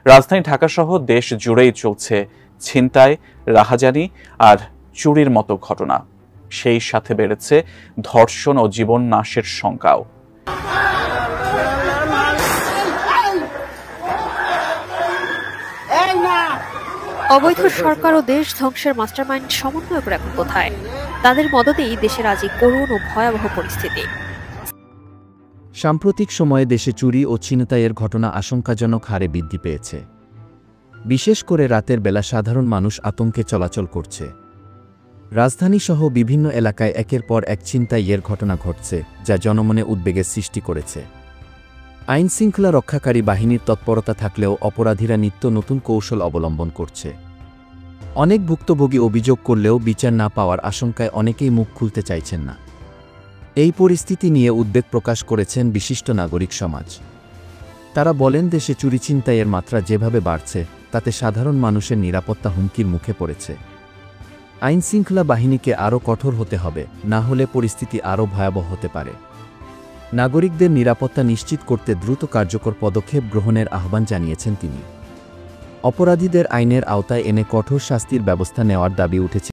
রাজধানী ঢাকাসহ দেশ জুড়েই চলছে ছিনতাই, রাহাজানি আর চুরির মতো ঘটনা। সেই সাথে বেড়েছে ধর্ষণ ও জীবন নাশের শঙ্কাও। অবৈধ সরকার ও দেশ ধ্বংসের মাস্টারমাইন্ড সমন্বয়করা এখন কোথায়? তাদের মদতেই দেশের আজ এই করুণ ও ভয়াবহ পরিস্থিতি। সাম্প্রতিক সময়ে দেশে চুরি ও ছিনতাইয়ের ঘটনা আশঙ্কাজনক হারে বৃদ্ধি পেয়েছে। বিশেষ করে রাতের বেলা সাধারণ মানুষ আতঙ্কে চলাচল করছে। রাজধানীসহ বিভিন্ন এলাকায় একের পর এক ছিনতাইয়ের ঘটনা ঘটছে, যা জনমনে উদ্বেগের সৃষ্টি করেছে। আইনশৃঙ্খলা রক্ষাকারী বাহিনীর তৎপরতা থাকলেও অপরাধীরা নিত্য নতুন কৌশল অবলম্বন করছে। অনেক ভুক্তভোগী অভিযোগ করলেও বিচার না পাওয়ার আশঙ্কায় অনেকেই মুখ খুলতে চাইছেন না। এই পরিস্থিতি নিয়ে উদ্বেগ প্রকাশ করেছেন বিশিষ্ট নাগরিক সমাজ। তারা বলেন, দেশে চুরি ছিনতাইয়ের মাত্রা যেভাবে বাড়ছে তাতে সাধারণ মানুষের নিরাপত্তা হুমকির মুখে পড়েছে। আইনশৃঙ্খলা বাহিনীকে আরও কঠোর হতে হবে, না হলে পরিস্থিতি আরও ভয়াবহ হতে পারে। নাগরিকদের নিরাপত্তা নিশ্চিত করতে দ্রুত কার্যকর পদক্ষেপ গ্রহণের আহ্বান জানিয়েছেন তিনি। অপরাধীদের আইনের আওতায় এনে কঠোর শাস্তির ব্যবস্থা নেওয়ার দাবি উঠেছে।